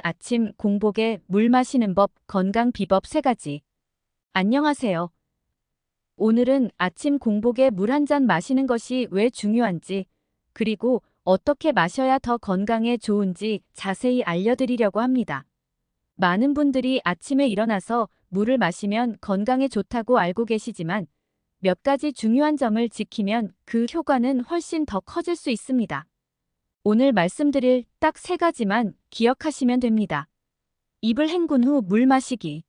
아침 공복에 물 마시는 법, 건강 비법 3가지. 안녕하세요. 오늘은 아침 공복에 물 한 잔 마시는 것이 왜 중요한지, 그리고 어떻게 마셔야 더 건강에 좋은지 자세히 알려드리려고 합니다. 많은 분들이 아침에 일어나서 물을 마시면 건강에 좋다고 알고 계시지만 몇 가지 중요한 점을 지키면 그 효과는 훨씬 더 커질 수 있습니다. 오늘 말씀드릴 딱 3가지만 기억하시면 됩니다. 입을 헹군 후 물 마시기.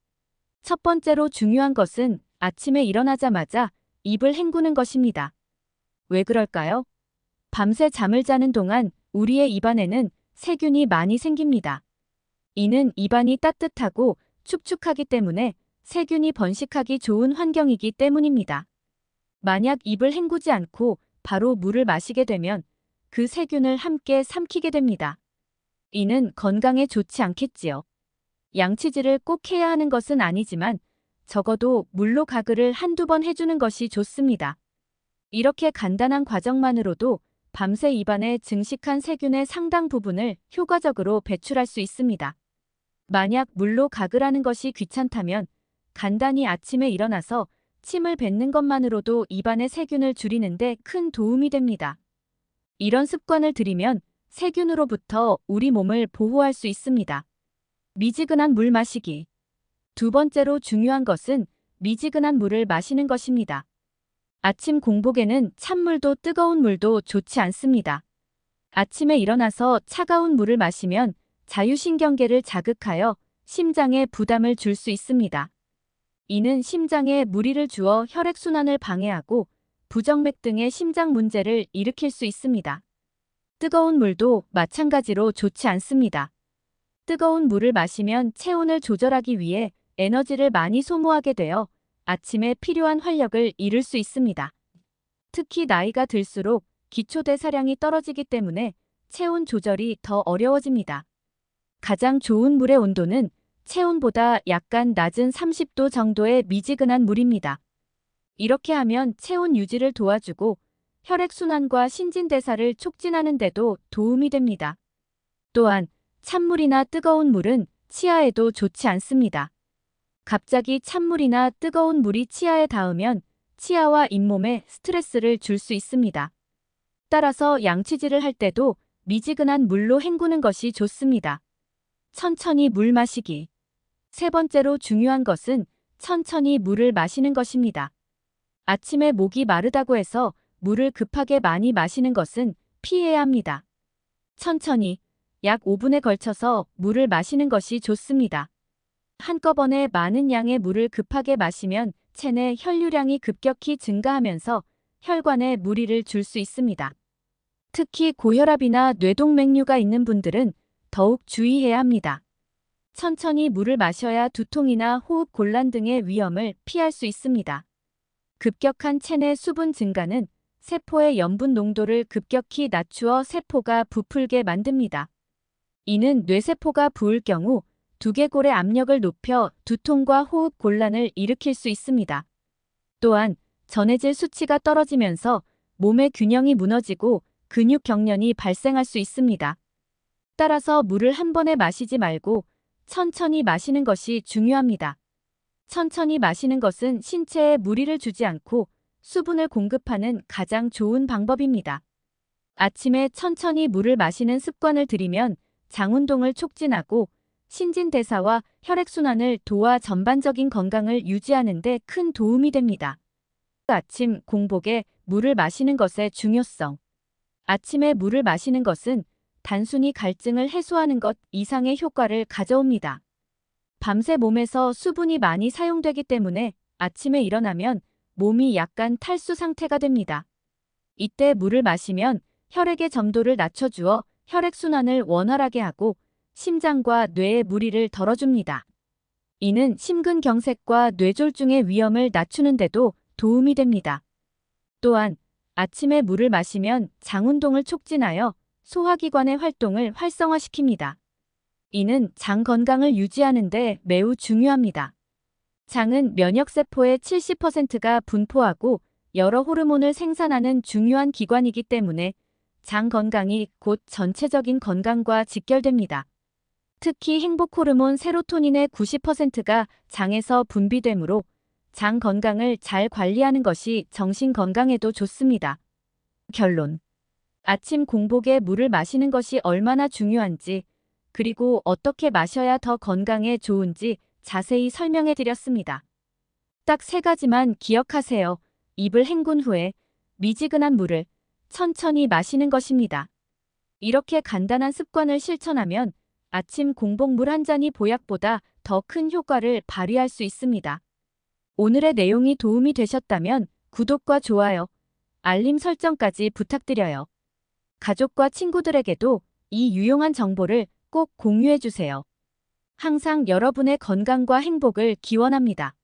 첫 번째로 중요한 것은 아침에 일어나자마자 입을 헹구는 것입니다. 왜 그럴까요? 밤새 잠을 자는 동안 우리의 입안에는 세균이 많이 생깁니다. 이는 입안이 따뜻하고 축축하기 때문에 세균이 번식하기 좋은 환경이기 때문입니다. 만약 입을 헹구지 않고 바로 물을 마시게 되면 그 세균을 함께 삼키게 됩니다. 이는 건강에 좋지 않겠지요. 양치질을 꼭 해야 하는 것은 아니지만 적어도 물로 가글을 한두 번 해주는 것이 좋습니다. 이렇게 간단한 과정만으로도 밤새 입안에 증식한 세균의 상당 부분을 효과적으로 배출할 수 있습니다. 만약 물로 가글하는 것이 귀찮다면 간단히 아침에 일어나서 침을 뱉는 것만으로도 입안의 세균을 줄이는데 큰 도움이 됩니다. 이런 습관을 들이면 세균으로부터 우리 몸을 보호할 수 있습니다. 미지근한 물 마시기. 두 번째로 중요한 것은 미지근한 물을 마시는 것입니다. 아침 공복에는 찬물도 뜨거운 물도 좋지 않습니다. 아침에 일어나서 차가운 물을 마시면 자율신경계를 자극하여 심장에 부담을 줄 수 있습니다. 이는 심장에 무리를 주어 혈액순환을 방해하고 부정맥 등의 심장 문제를 일으킬 수 있습니다. 뜨거운 물도 마찬가지로 좋지 않습니다. 뜨거운 물을 마시면 체온을 조절하기 위해 에너지를 많이 소모하게 되어 아침에 필요한 활력을 잃을 수 있습니다. 특히 나이가 들수록 기초대사량이 떨어지기 때문에 체온 조절이 더 어려워집니다. 가장 좋은 물의 온도는 체온보다 약간 낮은 30도 정도의 미지근한 물입니다. 이렇게 하면 체온 유지를 도와주고 혈액순환과 신진대사를 촉진하는 데도 도움이 됩니다. 또한 찬물이나 뜨거운 물은 치아에도 좋지 않습니다. 갑자기 찬물이나 뜨거운 물이 치아에 닿으면 치아와 잇몸에 스트레스를 줄 수 있습니다. 따라서 양치질을 할 때도 미지근한 물로 헹구는 것이 좋습니다. 천천히 물 마시기. 세 번째로 중요한 것은 천천히 물을 마시는 것입니다. 아침에 목이 마르다고 해서 물을 급하게 많이 마시는 것은 피해야 합니다. 천천히, 약 5분에 걸쳐서 물을 마시는 것이 좋습니다. 한꺼번에 많은 양의 물을 급하게 마시면 체내 혈류량이 급격히 증가하면서 혈관에 무리를 줄 수 있습니다. 특히 고혈압이나 뇌동맥류가 있는 분들은 더욱 주의해야 합니다. 천천히 물을 마셔야 두통이나 호흡 곤란 등의 위험을 피할 수 있습니다. 급격한 체내 수분 증가는 세포의 염분 농도를 급격히 낮추어 세포가 부풀게 만듭니다. 이는 뇌세포가 부을 경우 두개골의 압력을 높여 두통과 호흡 곤란을 일으킬 수 있습니다. 또한 전해질 수치가 떨어지면서 몸의 균형이 무너지고 근육 경련이 발생할 수 있습니다. 따라서 물을 한 번에 마시지 말고 천천히 마시는 것이 중요합니다. 천천히 마시는 것은 신체에 무리를 주지 않고 수분을 공급하는 가장 좋은 방법입니다. 아침에 천천히 물을 마시는 습관을 들이면 장운동을 촉진하고 신진대사와 혈액순환을 도와 전반적인 건강을 유지하는 데 큰 도움이 됩니다. 아침 공복에 물을 마시는 것의 중요성. 아침에 물을 마시는 것은 단순히 갈증을 해소하는 것 이상의 효과를 가져옵니다. 밤새 몸에서 수분이 많이 사용되기 때문에 아침에 일어나면 몸이 약간 탈수 상태가 됩니다. 이때 물을 마시면 혈액의 점도를 낮춰주어 혈액순환을 원활하게 하고 심장과 뇌의 무리를 덜어줍니다. 이는 심근경색과 뇌졸중의 위험을 낮추는 데도 도움이 됩니다. 또한 아침에 물을 마시면 장운동을 촉진하여 소화기관의 활동을 활성화시킵니다. 이는 장 건강을 유지하는 데 매우 중요합니다. 장은 면역세포의 70%가 분포하고 여러 호르몬을 생산하는 중요한 기관이기 때문에 장 건강이 곧 전체적인 건강과 직결됩니다. 특히 행복 호르몬 세로토닌의 90%가 장에서 분비되므로 장 건강을 잘 관리하는 것이 정신 건강에도 좋습니다. 결론. 아침 공복에 물을 마시는 것이 얼마나 중요한지, 그리고 어떻게 마셔야 더 건강에 좋은지 자세히 설명해 드렸습니다. 딱 3가지만 기억하세요. 입을 헹군 후에 미지근한 물을 천천히 마시는 것입니다. 이렇게 간단한 습관을 실천하면 아침 공복 물 한 잔이 보약보다 더 큰 효과를 발휘할 수 있습니다. 오늘의 내용이 도움이 되셨다면 구독과 좋아요, 알림 설정까지 부탁드려요. 가족과 친구들에게도 이 유용한 정보를 꼭 공유해 주세요. 항상 여러분의 건강과 행복을 기원합니다.